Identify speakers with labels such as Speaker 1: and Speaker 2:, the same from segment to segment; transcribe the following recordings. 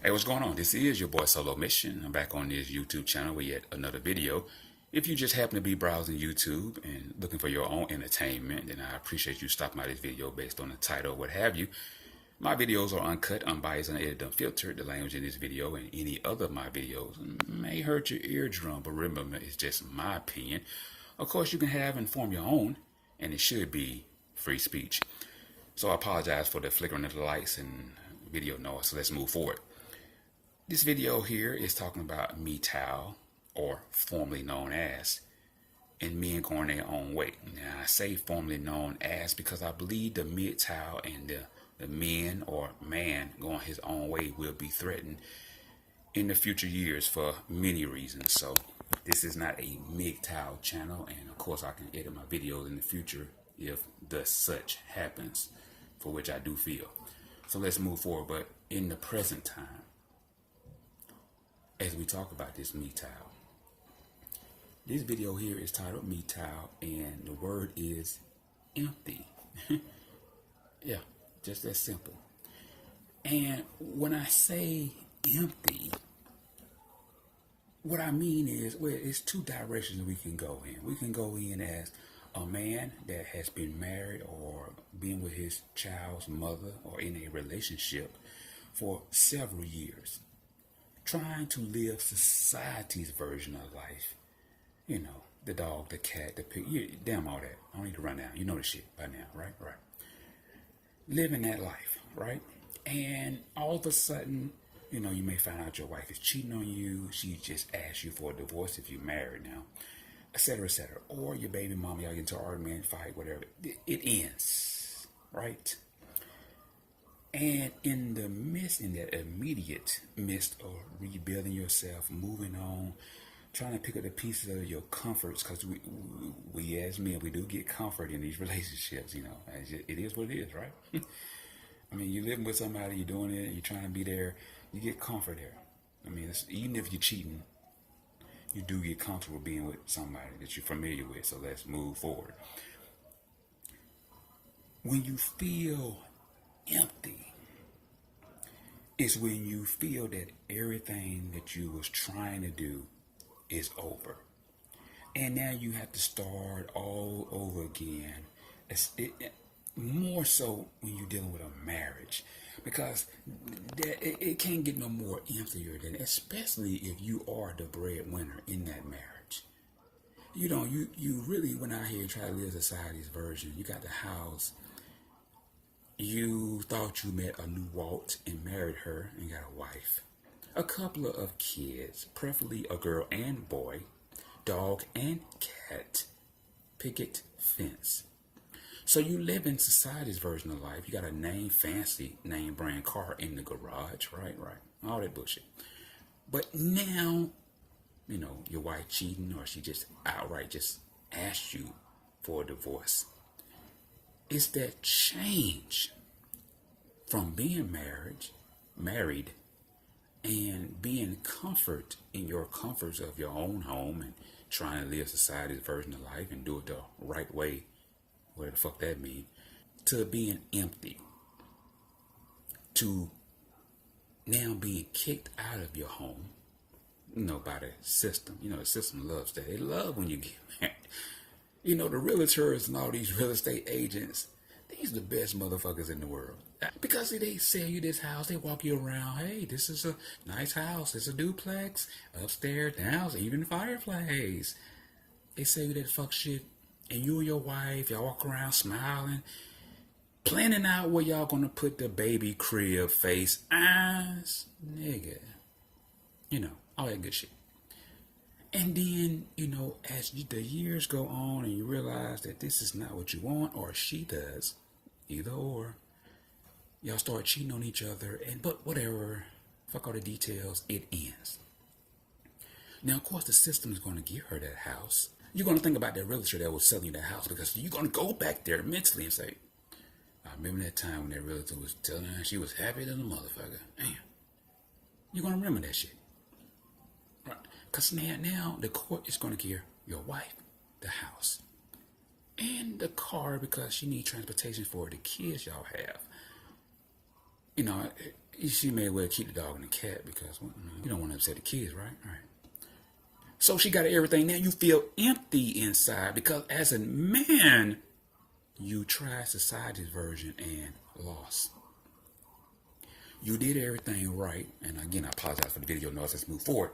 Speaker 1: Hey, what's going on? This is your boy Solo Mission. I'm back on this YouTube channel with yet another video. If you just happen to be browsing YouTube and looking for your own entertainment, then I appreciate you stopping by this video based on the title or what have you. My videos are uncut, unbiased, unedited, unfiltered. The language in this video and any other of my videos may hurt your eardrum, but remember, it's just my opinion. Of course, you can have and form your own, and it should be free speech. So I apologize for the flickering of the lights and video noise, so let's move forward. This video here is talking about Mgtow, or formerly known as, and men going their own way. Now I say formerly known as because I believe the Mgtow and the men or man going his own way will be threatened in the future years for many reasons. So this is not a Mgtow channel, and of course I can edit my videos in the future if the such happens, for which I do feel. So let's move forward, but in the present time, as we talk about this Mgtow. This video here is titled Mgtow, and the word is empty. Yeah, just that simple. And when I say empty, what I mean is, well, it's two directions we can go in. We can go in as a man that has been married or been with his child's mother or in a relationship for several years, trying to live society's version of life. You know, the dog, the cat, the pig, damn all that. I don't need to run down. You know the shit by now, right? Right. Living that life, right? And all of a sudden, you know, you may find out your wife is cheating on you. She just asked you for a divorce if you're married now, etc., etc. Or your baby mama, y'all get into an argument, fight, whatever. It ends, right? And in the midst, in that immediate midst of rebuilding yourself, moving on, trying to pick up the pieces of your comforts, because we as men, we do get comfort in these relationships, you know. It is what it is, right? I mean, you're living with somebody, you're doing it, you're trying to be there, you get comfort there. I mean, even if you're cheating, you do get comfortable being with somebody that you're familiar with. So let's move forward. When you feel empty, it's when you feel that everything that you was trying to do is over, and now you have to start all over again. More so when you're dealing with a marriage, because it can't get no more emptier than, especially if you are the breadwinner in that marriage. You know, you really went out here and tried to live society's version. You got the house. You thought you met a new Walt and married her and got a wife. A couple of kids, preferably a girl and boy, dog and cat, picket fence. So you live in society's version of life. You got a fancy name brand car in the garage, right? All that bullshit. But now, you know, your wife cheating, or she just outright just asked you for a divorce. It's that change from being married and being comfort in your comforts of your own home and trying to live society's version of life and do it the right way, whatever the fuck that means, to being empty, to now being kicked out of your home, you know, by the system. You know, the system loves that. They love when you get married. You know, the realtors and all these real estate agents, these are the best motherfuckers in the world. Because they sell you this house, they walk you around. Hey, this is a nice house. It's a duplex, upstairs, downstairs, even fireplace. They sell you that fuck shit, and you and your wife, y'all walk around smiling, planning out where y'all gonna put the baby crib, face, eyes, nigga. You know, all that good shit. And then, you know, as the years go on and you realize that this is not what you want, or she does, either or, y'all start cheating on each other, but whatever, fuck all the details, it ends. Now, of course, the system is going to give her that house. You're going to think about that realtor that was selling you that house, because you're going to go back there mentally and say, I remember that time when that realtor was telling her she was happy than a motherfucker. Damn. You're going to remember that shit. Right? Because now the court is going to give your wife the house and the car, because she needs transportation for the kids y'all have. You know, she may well keep the dog and the cat because you don't want to upset the kids, right? All right. So she got everything. Now you feel empty inside because as a man, you tried society's version and lost. You did everything right. And again, I apologize for the video noise. Let's move forward.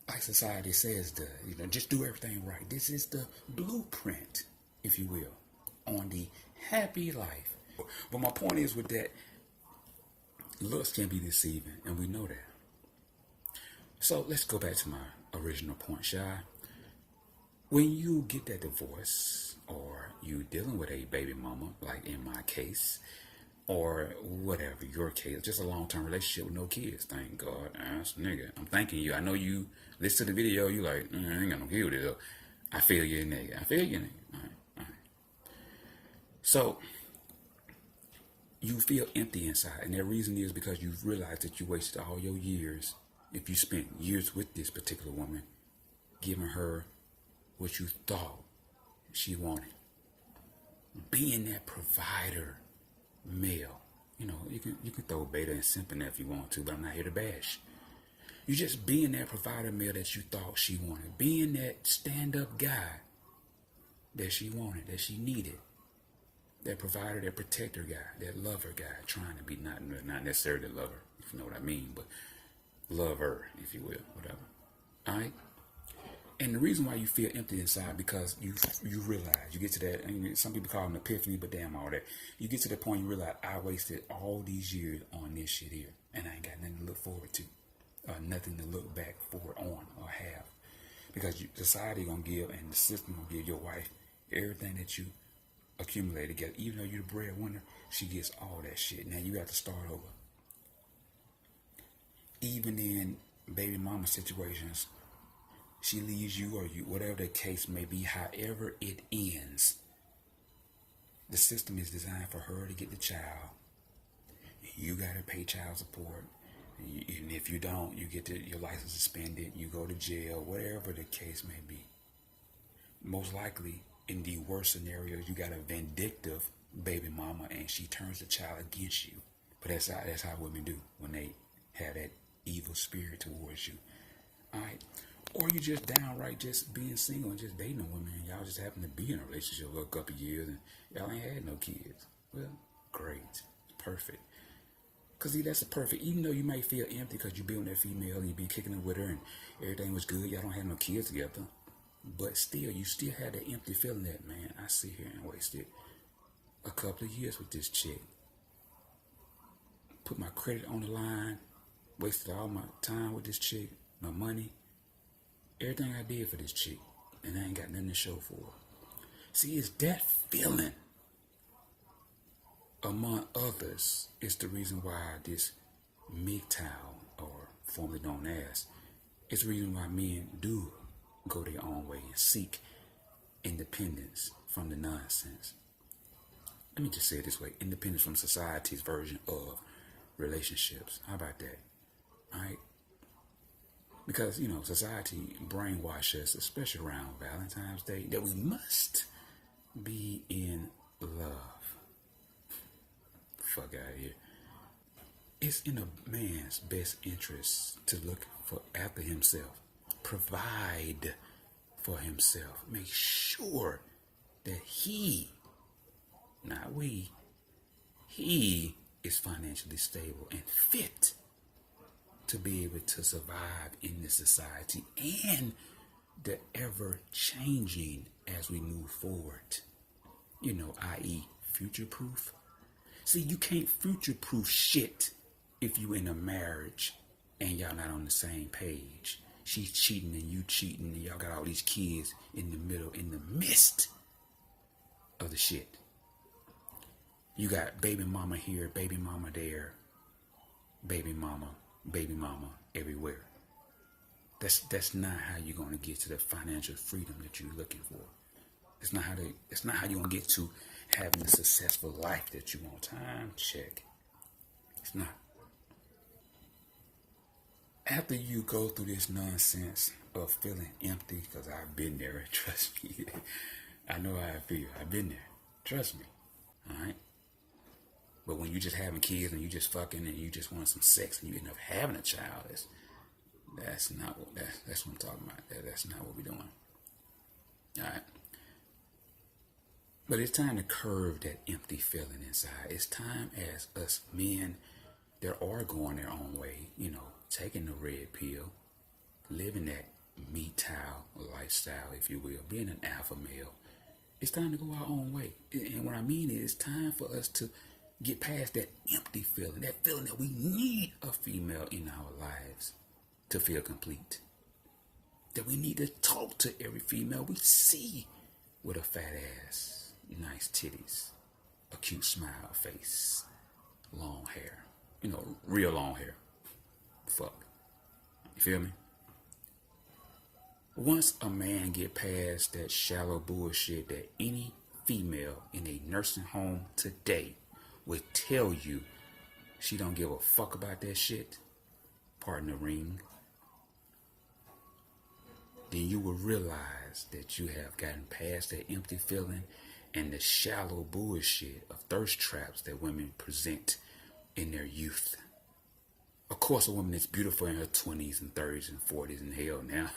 Speaker 1: Like society says, just do everything right. This is the blueprint, if you will, on the happy life. But my point is with that, looks can be deceiving, and we know that. So let's go back to my original point, Shy. When you get that divorce, or you dealing with a baby mama, like in my case, or whatever, your case, just a long-term relationship with no kids, thank God, ass nigga. I'm thanking you. I know you listen to the video, you like, I ain't got no kid with it, though. I feel you, nigga. I feel you, nigga. All right. So, you feel empty inside, and the reason is because you've realized that you wasted all your years. If you spent years with this particular woman, giving her what you thought she wanted, being that provider male, you can throw beta and simp in there if you want to, but I'm not here to bash. You just being that provider male that you thought she wanted, being that stand-up guy that she wanted, that she needed. That provider, that protector guy, that lover guy, trying to be not necessarily the lover, if you know what I mean, but lover, if you will, whatever. All right? And the reason why you feel empty inside, because you realize, you get to that, and some people call it an epiphany, but damn all that. You get to the point you realize, I wasted all these years on this shit here, and I ain't got nothing to look forward to, nothing to look back forward on or have. Because society gonna give, and the system gonna give your wife everything that you accumulate together. Even though you're the breadwinner, she gets all that shit. Now you got to start over. Even in baby mama situations, she leaves you, or you, whatever the case may be, however it ends, the system is designed for her to get the child. You got to pay child support. And if you don't, you get your license suspended, you go to jail, whatever the case may be. Most likely, in the worst scenarios, you got a vindictive baby mama, and she turns the child against you. But that's how women do when they have that evil spirit towards you. All right. Or you just downright just being single and just dating a woman, and y'all just happen to be in a relationship for a couple of years, and y'all ain't had no kids. Well, great. Perfect. Because see, that's the perfect. Even though you might feel empty because you been with that female and you been kicking it with her and everything was good, y'all don't have no kids together. But still, you still had that empty feeling that, man, I sit here and wasted a couple of years with this chick. Put my credit on the line, wasted all my time with this chick, my money, everything I did for this chick, and I ain't got nothing to show for it. See, it's that feeling, among others, is the reason why this Mgtow, or formerly known as, is the reason why men do go their own way and seek independence from the nonsense. Let me just say it this way: independence from society's version of relationships. How about that? All right? Because, society brainwashes us, especially around Valentine's Day, that we must be in love. Fuck out of here. It's in a man's best interest to look after himself, provide for himself, make sure that he, not we, he is financially stable and fit to be able to survive in this society and the ever-changing as we move forward, i.e. future-proof. See, you can't future-proof shit if you in a marriage and y'all not on the same page. She's cheating and you cheating, and y'all got all these kids in the middle, in the midst of the shit. You got baby mama here, baby mama there, baby mama everywhere. That's not how you're gonna get to the financial freedom that you're looking for. It's not how you're gonna get to having the successful life that you want. Time check. It's not. After you go through this nonsense of feeling empty, because I've been there, trust me. I know how I feel. I've been there. Trust me. All right. But when you just having kids and you just fucking and you just want some sex and you end up having a child, that's not what that's what I'm talking about. That's not what we're doing. All right. But it's time to curve that empty feeling inside. It's time as us men that are going their own way, taking the red pill, living that Mgtow lifestyle, if you will, being an alpha male. It's time to go our own way. And what I mean is, it's time for us to get past that empty feeling, that feeling that we need a female in our lives to feel complete. That we need to talk to every female we see with a fat ass, nice titties, a cute smile face, long hair, real long hair. Fuck. You feel me? Once a man get past that shallow bullshit that any female in a nursing home today would tell you she don't give a fuck about that shit, pardon the ring, then you will realize that you have gotten past that empty feeling and the shallow bullshit of thirst traps that women present in their youth. Of course, a woman that's beautiful in her 20s and 30s and 40s and hell now,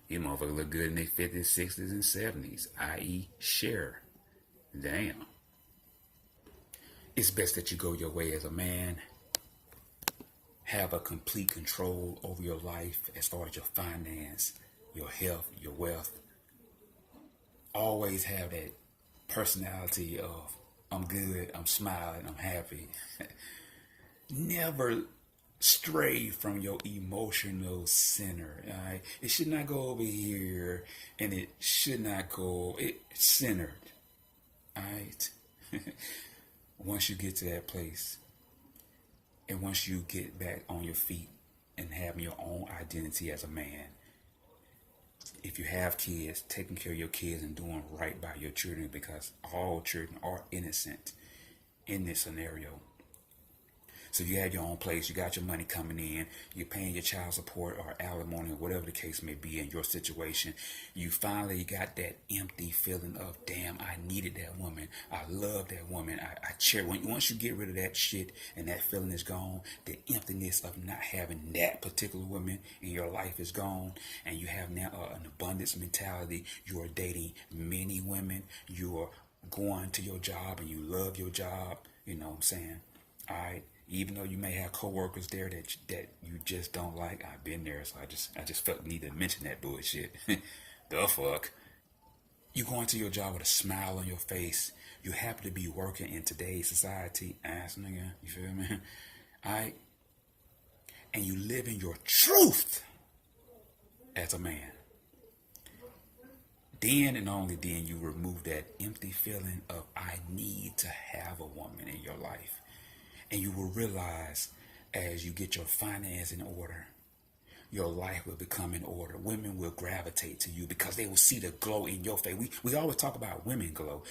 Speaker 1: these motherfuckers look good in their 50s, 60s, and 70s, i.e. Cher. Damn. It's best that you go your way as a man. Have a complete control over your life as far as your finance, your health, your wealth. Always have that personality of, I'm good, I'm smiling, I'm happy. Never stray from your emotional center. All right? It should not go over here, and it should not go, it's centered. All right? Once you get to that place, and once you get back on your feet and having your own identity as a man, if you have kids, taking care of your kids and doing right by your children, because all children are innocent in this scenario. So you have your own place, you got your money coming in, you're paying your child support or alimony or whatever the case may be in your situation. You finally got that empty feeling of, damn, I needed that woman. I love that woman. I cherish. Once you get rid of that shit and that feeling is gone, the emptiness of not having that particular woman in your life is gone, and you have now an abundance mentality. You are dating many women. You are going to your job and you love your job. You know what I'm saying? All right. Even though you may have coworkers there that you just don't like, I've been there, so I just felt the need to mention that bullshit. The fuck? You go into your job with a smile on your face. You happen to be working in today's society, ass nigga. You feel me? Alright? And you live in your truth as a man. Then and only then you remove that empty feeling of, I need to have a woman in your life. And you will realize as you get your finance in order, your life will become in order. Women will gravitate to you because they will see the glow in your face. We always talk about women glow.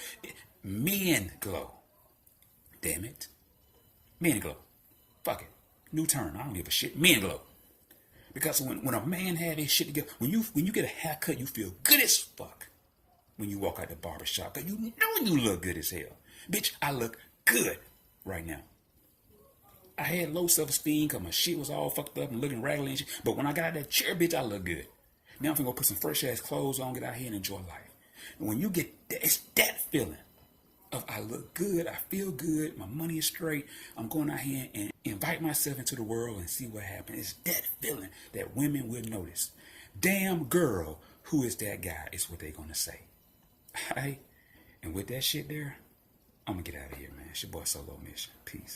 Speaker 1: Men glow. Damn it. Men glow. Fuck it. New term. I don't give a shit. Men glow. Because when a man have his shit together, when you get a haircut, you feel good as fuck when you walk out the barbershop. Because you know you look good as hell. Bitch, I look good right now. I had low self-esteem because my shit was all fucked up and looking raggedy and shit. But when I got out that chair, bitch, I look good. Now I'm finna go put some fresh ass clothes on, get out here and enjoy life. And when you get that, it's that feeling of I look good, I feel good, my money is straight. I'm going out here and invite myself into the world and see what happens. It's that feeling that women will notice. Damn girl, who is that guy? Is what they're gonna say. Alright? And with that shit there, I'm gonna get out of here, man. It's your boy Solo Mission. Peace.